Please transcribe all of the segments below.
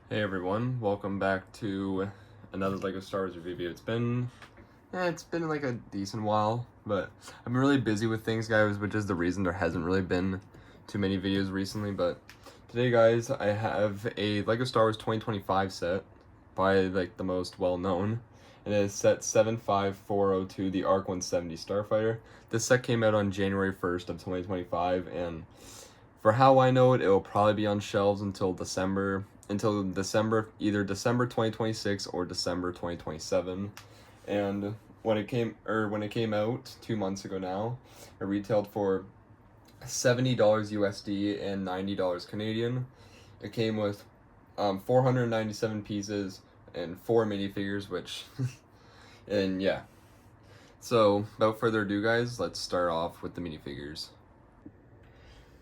Hey everyone, welcome back to another LEGO Star Wars review. It's been like a decent while, but I've been really busy with things, guys, which is the reason there hasn't really been too many videos recently. But today, guys, I have a LEGO Star Wars 2025 set by like the most well-known, and it is set 75402, the Arc-170 Starfighter. This set came out on January 1st of 2025, and for how I know it, it will probably be on shelves until December, either December 2026 or December 2027. And when it came out 2 months ago now, it retailed for $70 USD and $90 Canadian. It came with 497 pieces and 4 minifigures, which and yeah. So without further ado, guys, let's start off with the minifigures.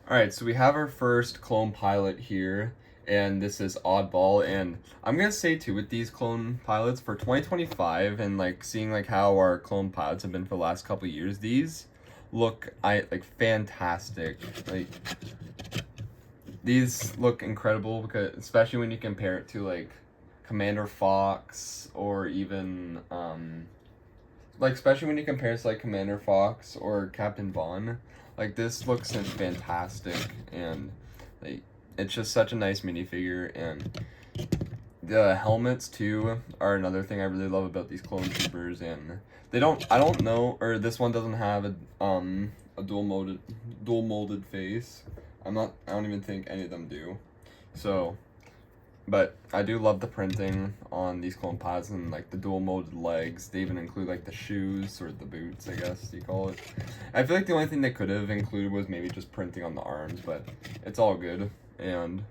Alright, so we have our first clone pilot here, and this is Oddball, and I'm gonna say too, with these clone pilots for 2025, and like seeing like how our clone pilots have been for the last couple of years, these look fantastic. Like these look incredible, because especially when you compare it to like Commander Fox, or even especially when you compare it to like Commander Fox or Captain Vaughn. Like this looks fantastic, and like it's just such a nice minifigure. And the helmets too are another thing I really love about these clone troopers. And I don't know, or this one doesn't have a dual molded face. I don't even think any of them do. So, but I do love the printing on these clone pilots, and like the dual molded legs. They even include like the shoes, or the boots, I guess you call it. I feel like the only thing they could have included was maybe just printing on the arms, but it's all good. And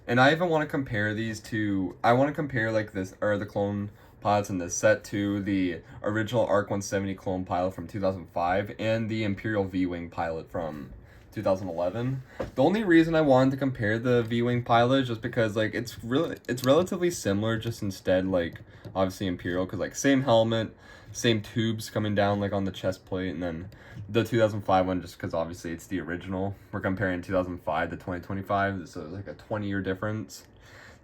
I even want to compare these to, I want to compare like this, or the clone pilots in this set, to the original Arc-170 clone pilot from 2005 and the Imperial V-Wing pilot from 2011. The only reason I wanted to compare the V-Wing pilot is just because like it's relatively similar, just instead like obviously Imperial, because like same helmet, same tubes coming down like on the chest plate, and then the 2005 one just because obviously it's the original. We're comparing 2005 to 2025, so it's like a 20-year difference.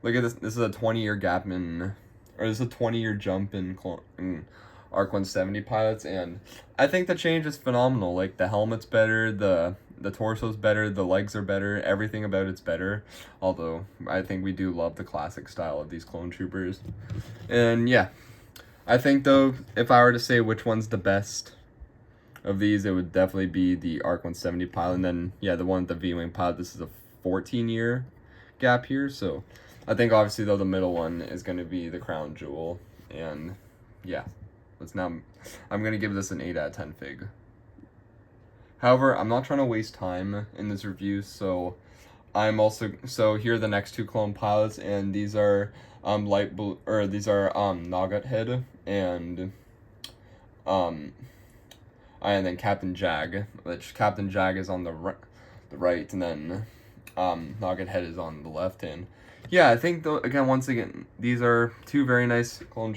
Look at this. This is a 20-year gap this is a 20-year jump in Arc-170 pilots, and I think the change is phenomenal. Like the helmet's better, the torso's better, the legs are better, everything about it's better. Although I think we do love the classic style of these clone troopers. And yeah, I think though, if I were to say which one's the best of these, it would definitely be the Arc-170 pilot. And then yeah, the one with the V-Wing pilot, this is a 14-year gap here. So I think obviously though the middle one is going to be the crown jewel. And yeah, I'm going to give this an 8 out of 10 fig. However, I'm not trying to waste time in this review, so here are the next two clone pilots, and these are Nugget Head and then Captain Jag, which Captain Jag is on the right, and then Nugget Head is on the left. And yeah, I think though, once again, these are two very nice clone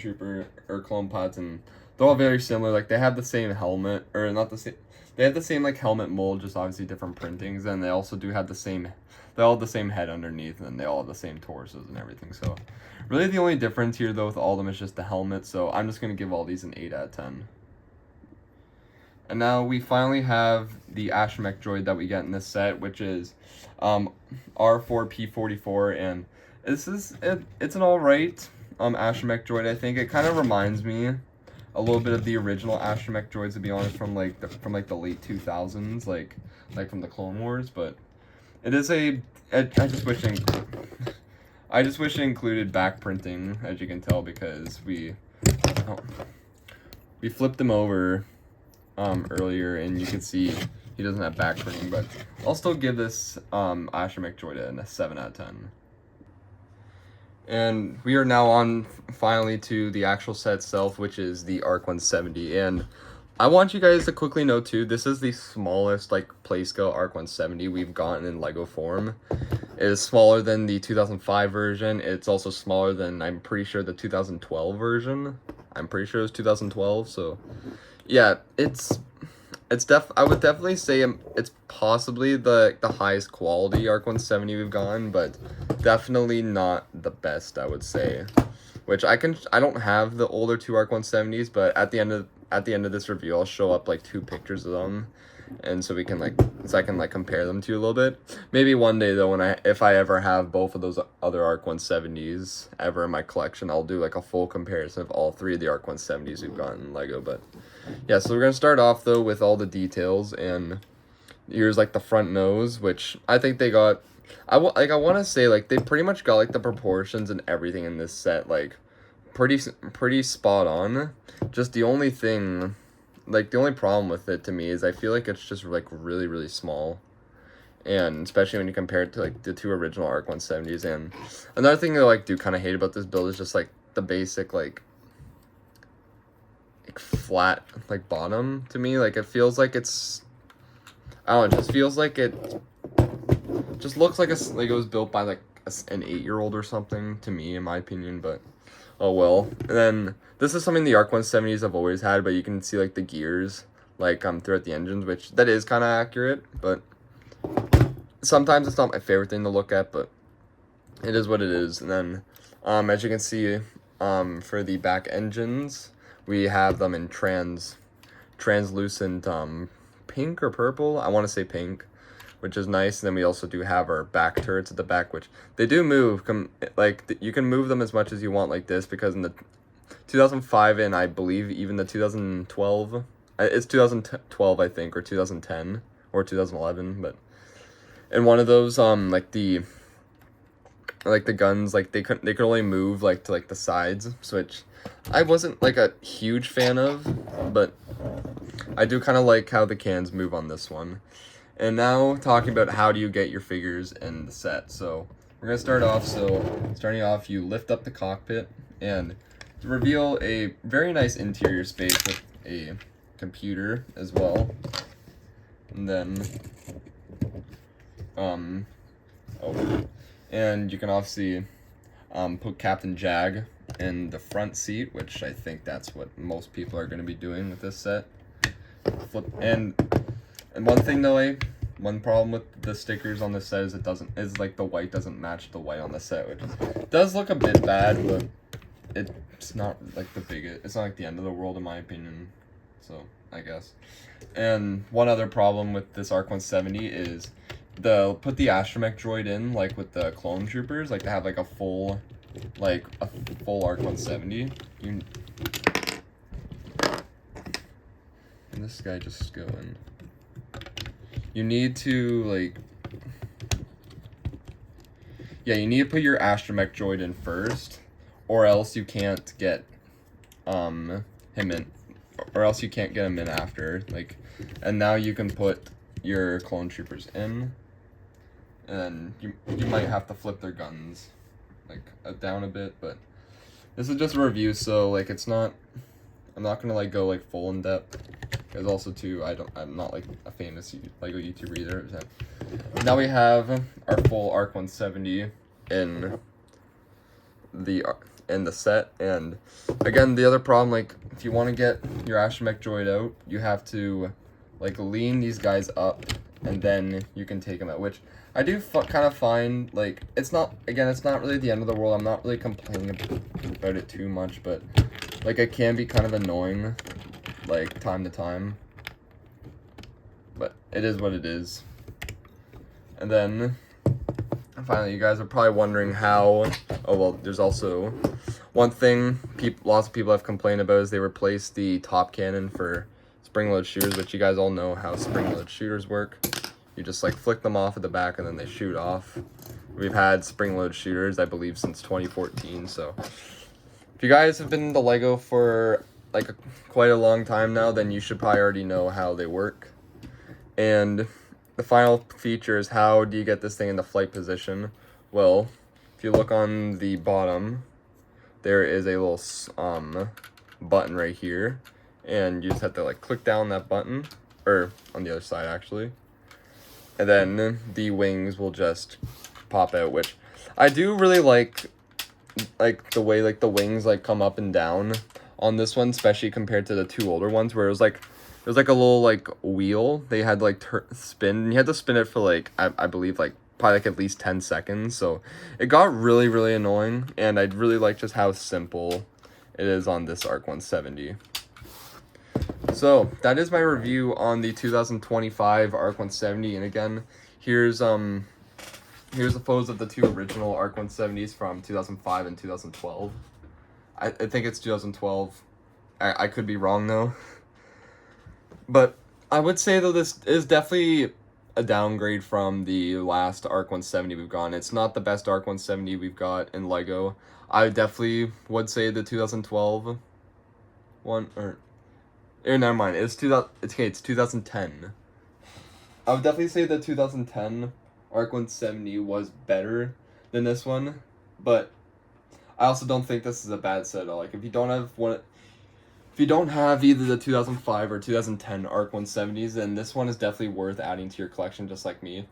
pilots, and they're all very similar. Like they have the same helmet, or not the same. They have the same like helmet mold, just obviously different printings, and they also do have they all have the same head underneath, and they all have the same torsos and everything. So really the only difference here though with all of them is just the helmet, so I'm just going to give all these an 8 out of 10. And now we finally have the astromech droid that we get in this set, which is R4P44, and it's an alright astromech droid. I think it kind of reminds me a little bit of the original astromech droids, to be honest, from the late 2000s, like from the Clone Wars. But it is I just wish it included back printing, as you can tell, because we flipped him over earlier, and you can see he doesn't have back printing. But I'll still give this astromech droid a 7 out of 10. And we are now on finally to the actual set itself, which is the Arc-170. And I want you guys to quickly note too, this is the smallest like playscale Arc-170 we've gotten in Lego form. It is smaller than the 2005 version. It's also smaller than, I'm pretty sure, the 2012 version. I'm pretty sure it was 2012. So yeah, I would definitely say it's possibly the highest quality Arc-170 we've gotten, but definitely not the best, I would say. Which I don't have the older two Arc-170s, but at the end of this review, I'll show up like 2 pictures of them, and so I can like compare them to you a little bit. Maybe one day though, if I ever have both of those other Arc-170s ever in my collection, I'll do like a full comparison of all 3 of the Arc-170s we've got in Lego. But yeah, so we're gonna start off though with all the details, and here's like the front nose, which I think they got. I want to say like they pretty much got like the proportions and everything in this set like pretty spot on. Just the only thing, like the only problem with it to me is I feel like it's just like really small, and especially when you compare it to like the 2 original Arc-170s. And another thing that I like do kind of hate about this build is just like the basic like flat like bottom. To me, like it feels like it's, I don't know, it just feels like it just looks like it was built by like an 8-year-old or something, to me, in my opinion. But oh well. And then this is something the Arc-170s have always had, but you can see like the gears like throughout the engines, which that is kind of accurate, but sometimes it's not my favorite thing to look at, but it is what it is. And then as you can see, for the back engines, we have them in translucent pink or purple. I want to say pink, which is nice. And then we also do have our back turrets at the back, which they do move. You can move them as much as you want like this, because in the 2005 and I believe even the 2012, it's 2012 I think, or 2010 or 2011, but in one of those like the guns, like they could only move like to like the sides, which I wasn't like a huge fan of, but I do kind of like how the cans move on this one. And now talking about how do you get your figures in the set. So we're gonna start off. Starting off, you lift up the cockpit and reveal a very nice interior space with a computer as well. And then and you can obviously put Captain Jag in the front seat, which I think that's what most people are going to be doing with this set. And one thing though, one problem with the stickers on this set is like the white doesn't match the white on the set, which does look a bit bad, but it's not like it's not like the end of the world in my opinion, so I guess. And one other problem with this Arc-170 is they'll put the astromech droid in like with the clone troopers, like to have like a full Arc-170. And this guy just going. You need to you need to put your astromech droid in first, or else you can't get him in, or else you can't get him in after. And now you can put your clone troopers in, and you might have to flip their guns down a bit, but this is just a review, so I'm not gonna go full in depth, because also too I'm not a famous Lego YouTuber either. So now we have our full Arc-170 in the set. And again, the other problem, if you want to get your astromech droid out, you have to lean these guys up, and then you can take them out, which I do kind of find it's not really the end of the world. I'm not really complaining about it too much, but it can be kind of annoying time to time, but it is what it is. And then finally, you guys are probably wondering how. Oh well, there's also one thing lots of people have complained about is they replaced the top cannon for spring-load shooters, which you guys all know how spring-load shooters work. You just flick them off at the back and then they shoot off. We've had spring-load shooters, I believe, since 2014. So if you guys have been into Lego for quite a long time now, then you should probably already know how they work. And the final feature is, how do you get this thing into flight position? Well, if you look on the bottom, there is a little button right here, and you just have to click down that button, or on the other side actually, and then the wings will just pop out, which I do really like the way the wings come up and down on this one, especially compared to the 2 older ones, where it was a little wheel they had spin, and you had to spin it for I believe probably like at least 10 seconds. So it got really, really annoying, and I'd really like just how simple it is on this Arc-170. So that is my review on the 2025 Arc-170, and again, here's the photos of the two original Arc-170s from 2005 and 2012. I think it's 2012. I could be wrong though. But I would say though this is definitely a downgrade from the last Arc-170 we've gotten. It's not the best Arc-170 we've got in LEGO. I definitely would say the 2012 one, or never mind. It's 2010. I would definitely say the 2010 Arc-170 was better than this one, but I also don't think this is a bad set at all. Like, if you don't have either the 2005 or 2010 Arc-170s, then this one is definitely worth adding to your collection, just like me.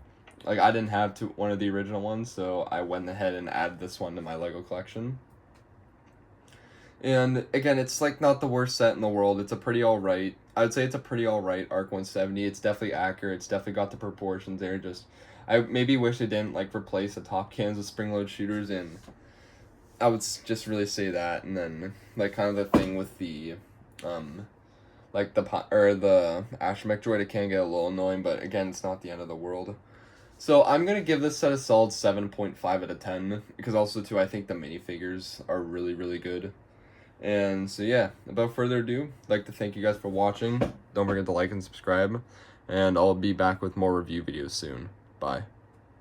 Like, I didn't have one of the original ones, so I went ahead and added this one to my LEGO collection. And again, it's like not the worst set in the world. It's a pretty alright. I would say it's a pretty alright Arc-170. It's definitely accurate. It's definitely got the proportions there. Just, I maybe wish they didn't like replace the top cans with spring-load shooters, and I would just really say that. And then like kind of the thing with the like the astromech droid, it can get a little annoying, but again, it's not the end of the world. So I'm going to give this set a solid 7.5 out of 10, because also too I think the minifigures are really, really good. And so yeah, without further ado, I'd like to thank you guys for watching. Don't forget to like and subscribe, and I'll be back with more review videos soon. Bye.